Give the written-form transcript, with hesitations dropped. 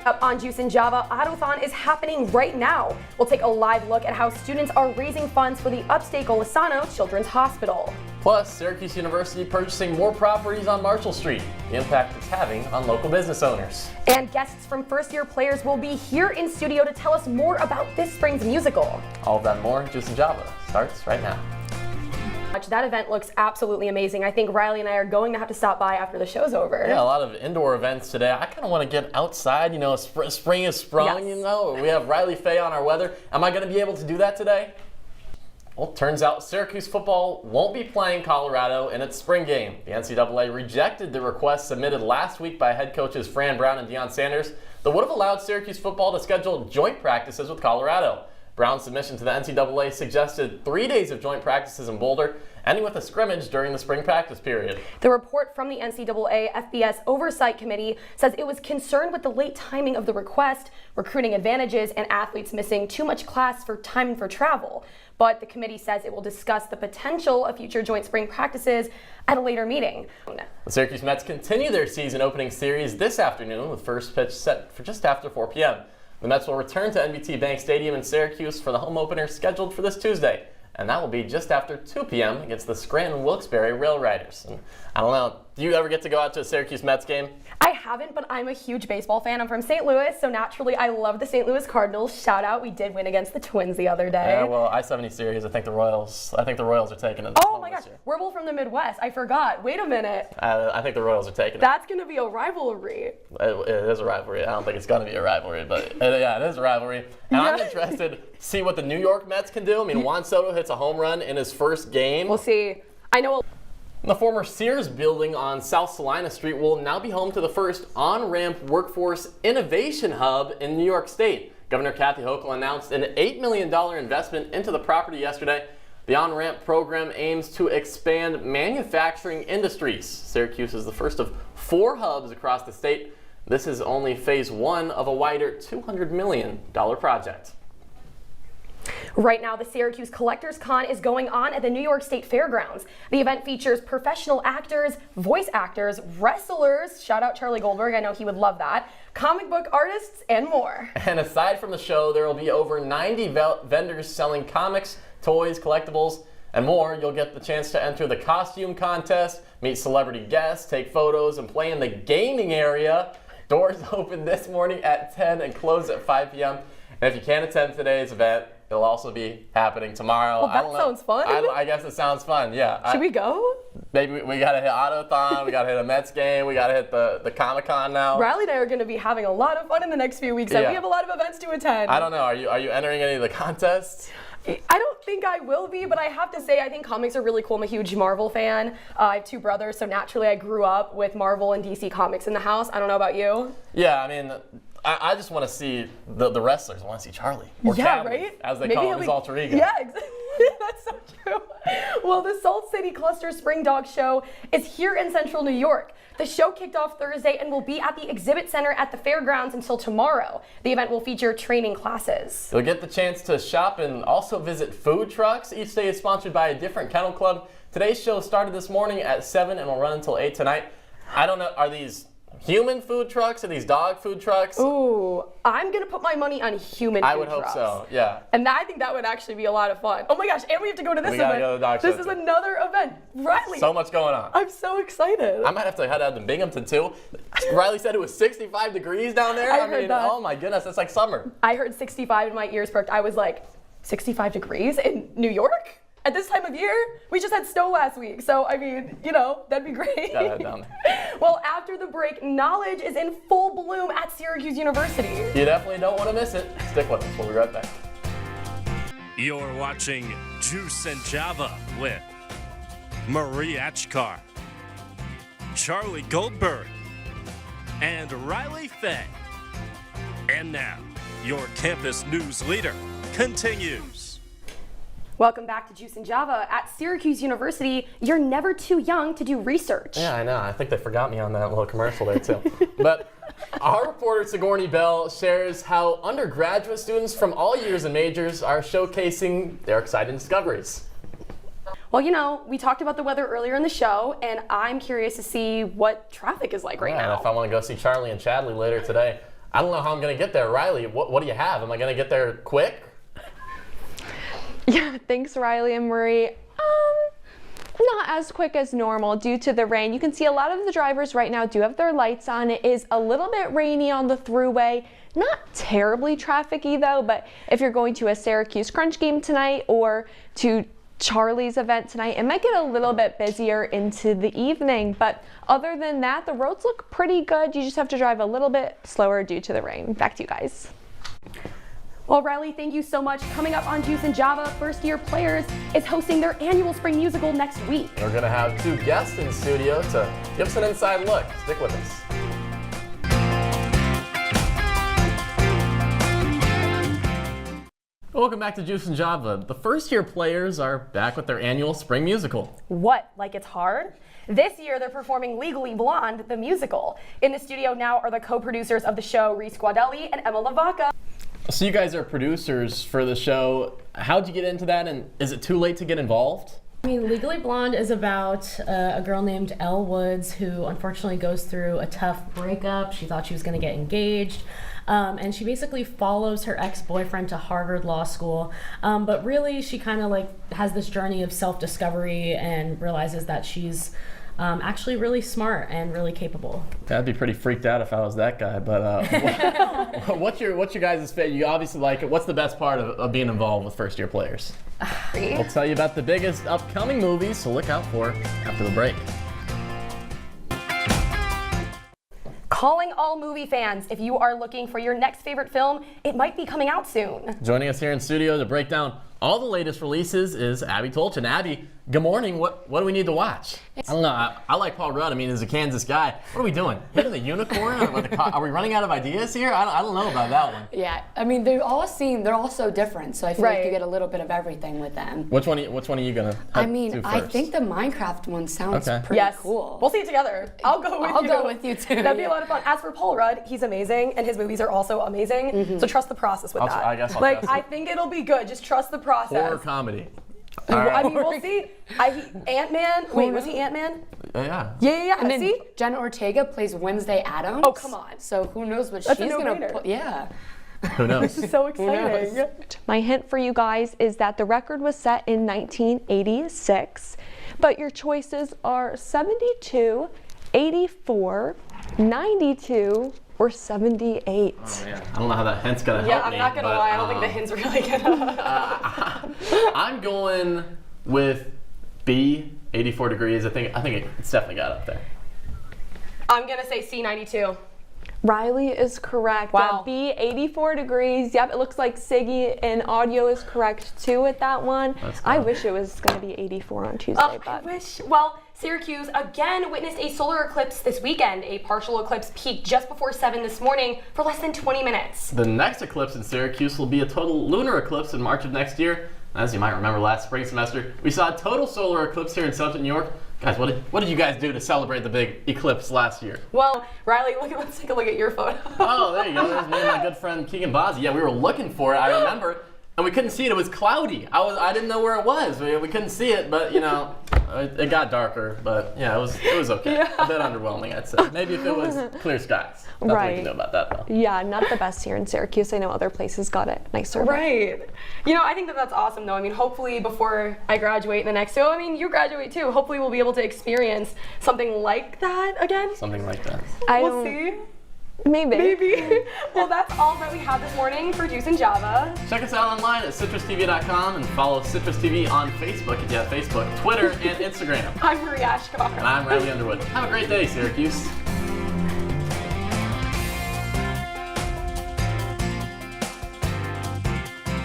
Up on Juice and Java, Autothon is happening right now. We'll take a live look at how students are raising funds for the Upstate Golisano Children's Hospital. Plus, Syracuse University purchasing more properties on Marshall Street, the impact it's having on local business owners. And guests from first-year players will be here in studio to tell us more about this spring's musical. All of that and more, Juice and Java starts right now. That event looks absolutely amazing. I think Riley and I are going to have to stop by after the show's over. Yeah, a lot of indoor events today. I kind of want to get outside. You know, spring is sprung, Yes. you know. We have Riley Fay on our weather. Am I going to be able to do that today? Well, it turns out Syracuse football won't be playing Colorado in its spring game. The NCAA rejected the request submitted last week by head coaches Fran Brown and Deion Sanders that would have allowed Syracuse football to schedule joint practices with Colorado. Brown's submission to the NCAA suggested 3 days of joint practices in Boulder, ending with a scrimmage during the spring practice period. The report from the NCAA FBS Oversight Committee says it was concerned with the late timing of the request, recruiting advantages, and athletes missing too much class for time for travel. But the committee says it will discuss the potential of future joint spring practices at a later meeting. The Syracuse Mets continue their season opening series this afternoon with first pitch set for just after 4 p.m. The Mets will return to NBT Bank Stadium in Syracuse for the home opener scheduled for this Tuesday. And that will be just after 2 p.m. against the Scranton-Wilkes-Barre Rail Riders. And I don't know, do you ever get to go out to a Syracuse Mets game? I haven't, but I'm a huge baseball fan. I'm from St. Louis, so naturally I love the St. Louis Cardinals. Shout out, we did win against the Twins the other day. Yeah, well, I-70 series, I think the Royals are taking it. Oh my gosh, we're both from the Midwest. I forgot. Wait a minute. I think the Royals are taking it. That's going to be a rivalry. It is a rivalry. I don't think it's going to be a rivalry, but yeah, it is a rivalry. And I'm interested to see what the New York Mets can do. I mean, Juan Soto hits a home run in his first game. We'll see. I know. The former Sears building on South Salina Street will now be home to the first on-ramp workforce innovation hub in New York State. Governor Kathy Hochul announced an $8 million investment into the property yesterday. The on-ramp program aims to expand manufacturing industries. Syracuse is the first of 4 hubs across the state. This is only phase 1 of a wider $200 million project. Right now, the Syracuse Collectors Con is going on at the New York State Fairgrounds. The event features professional actors, voice actors, wrestlers, shout out Charlie Goldberg, I know he would love that, comic book artists, and more. And aside from the show, there will be over 90 vendors selling comics, toys, collectibles, and more. You'll get the chance to enter the costume contest, meet celebrity guests, take photos, and play in the gaming area. Doors open this morning at 10 and close at 5 p.m. And if you can't attend today's event, it'll also be happening tomorrow. Well, that sounds fun. I guess it sounds fun, yeah. Should we go? Maybe we got to hit Autothon, we got to hit a Mets game, we got to hit the Comic-Con now. Riley and I are going to be having a lot of fun in the next few weeks, and we have a lot of events to attend. I don't know, are you entering any of the contests? I don't think I will be, but I have to say I think comics are really cool. I'm a huge Marvel fan. I have 2 brothers, so naturally I grew up with Marvel and DC comics in the house. I don't know about you. Yeah, I mean, I just want to see the wrestlers. I want to see Charlie. Or yeah, Cadman, right? as they call him, his alter ego. Yeah, exactly. That's so true. Well, the Salt City Cluster Spring Dog Show is here in Central New York. The show kicked off Thursday and will be at the Exhibit Center at the fairgrounds until tomorrow. The event will feature training classes. You'll get the chance to shop and also visit food trucks. Each day is sponsored by a different kennel club. Today's show started this morning at 7 and will run until 8 tonight. I don't know, are these human food trucks or these dog food trucks? Ooh, I'm going to put my money on human food trucks. I would hope so, yeah. And I think that would actually be a lot of fun. Oh my gosh, and we have to go to this we event. Gotta go to the dog this show is too. Another event. Riley. So much going on. I'm so excited. I might have to head out to Binghamton too. Riley said it was 65 degrees down there. I heard that. Oh my goodness, it's like summer. I heard 65 and my ears perked. I was like, 65 degrees in New York? At this time of year? We just had snow last week, so I mean, you know, that'd be great. Gotta head down there. Well, after the break, knowledge is in full bloom at Syracuse University. You definitely don't want to miss it. Stick with us. We'll be right back. You're watching Juice and Java with Marie Achkar, Charlie Goldberg, and Riley Fay. And now, your campus news leader continues. Welcome back to Juice and Java. At Syracuse University, you're never too young to do research. Yeah, I know. I think they forgot me on that little commercial there, too. But our reporter, Sigourney Bell, shares how undergraduate students from all years and majors are showcasing their exciting discoveries. Well, you know, we talked about the weather earlier in the show, and I'm curious to see what traffic is like right now. And if I want to go see Charlie and Chadley later today, I don't know how I'm going to get there. Riley, what do you have? Am I going to get there quick? Yeah, thanks, Riley and Marie. Not as quick as normal due to the rain. You can see a lot of the drivers right now do have their lights on. It is a little bit rainy on the thruway. Not terribly trafficy though, but if you're going to a Syracuse Crunch game tonight or to Charlie's event tonight, it might get a little bit busier into the evening. But other than that, the roads look pretty good. You just have to drive a little bit slower due to the rain. Back to you guys. Well, Riley, thank you so much. Coming up on Juice and Java, First Year Players is hosting their annual spring musical next week. We're going to have 2 guests in studio to give us an inside look. Stick with us. Welcome back to Juice and Java. The First Year Players are back with their annual spring musical. What, like it's hard? This year, they're performing Legally Blonde, the musical. In the studio now are the co-producers of the show, Reese Guadelli and Emma Lavaca. So you guys are producers for the show. How'd you get into that, and is it too late to get involved? I mean, Legally Blonde is about a girl named Elle Woods who unfortunately goes through a tough breakup. She thought she was going to get engaged. And she basically follows her ex-boyfriend to Harvard Law School. But really, she kind of like has this journey of self-discovery and realizes that she's actually really smart and really capable. I'd be pretty freaked out if I was that guy. But what's your guys' favorite? You obviously like it. What's the best part of being involved with First Year Players? We'll tell you about the biggest upcoming movies, so look out for it after the break. Calling all movie fans, if you are looking for your next favorite film, it might be coming out soon. Joining us here in studio to break down all the latest releases is Abby Tolchin. Abby, good morning. What do we need to watch? I don't know. I like Paul Rudd. I mean, as a Kansas guy, what are we doing? Hitting the unicorn? Are we running out of ideas here? I don't know about that one. Yeah, I mean they're all so different, so I feel like you get a little bit of everything with them. Which one are you gonna? I mean, do I first? think the Minecraft one sounds pretty Yes. cool. We'll see it together. I'll go with you. I'll go with you too. That'd be a lot of fun. As for Paul Rudd, he's amazing, and his movies are also amazing. So trust the process with that. I guess I'll like trust it. I think it'll be good. Just trust the process. Horror comedy. I mean, we'll see. Ant-Man. Wait, was he Ant-Man? Yeah. Yeah. And then See? Jenna Ortega plays Wednesday Addams. Oh, come on. So who knows what That's a she's gonna no-brainer. put? Yeah. Who knows? This is so exciting. My hint for you guys is that the record was set in 1986, but your choices are 72, 84, 92, or 78. Oh, man. I don't know how that hint's gonna Yeah, help me. I'm not gonna lie. I don't think the hint's really gonna. I'm going with B, 84 degrees. I think it's definitely got up there. I'm gonna say C92. Riley is correct. Wow. B, 84 degrees. Yep, it looks like Siggy and audio is correct too with that one. I wish it was going to be 84 on Tuesday, I but wish. Well, Syracuse again witnessed a solar eclipse this weekend. A partial eclipse peaked just before 7 this morning for less than 20 minutes. The next eclipse in Syracuse will be a total lunar eclipse in March of next year. As you might remember, last spring semester, we saw a total solar eclipse here in Southern New York. Guys, what did you guys do to celebrate the big eclipse last year? Well, Riley, let's take a look at your photo. Oh, there you go. There's me and my good friend Keegan Bozzi. Yeah, we were looking for it, I remember, and we couldn't see it. It was cloudy. I didn't know where it was. We couldn't see it, but you know, it got darker. But yeah, it was okay. A bit underwhelming, I'd say. Maybe if it was clear skies. Nothing we can know about that though. yeah, not the best here in Syracuse. I know other places got it nicer. Right. You know, I think that's awesome though. I mean, hopefully before I graduate in the next, so I mean, you graduate too. Hopefully we'll be able to experience something like that again. Something like that. We'll see. Maybe. Well, that's all that we have this morning for Juice and Java. Check us out online at citrustv.com and follow Citrus TV on Facebook if you have Facebook, Twitter, and Instagram. I'm Marie Ashkar. And I'm Riley Underwood. Have a great day, Syracuse.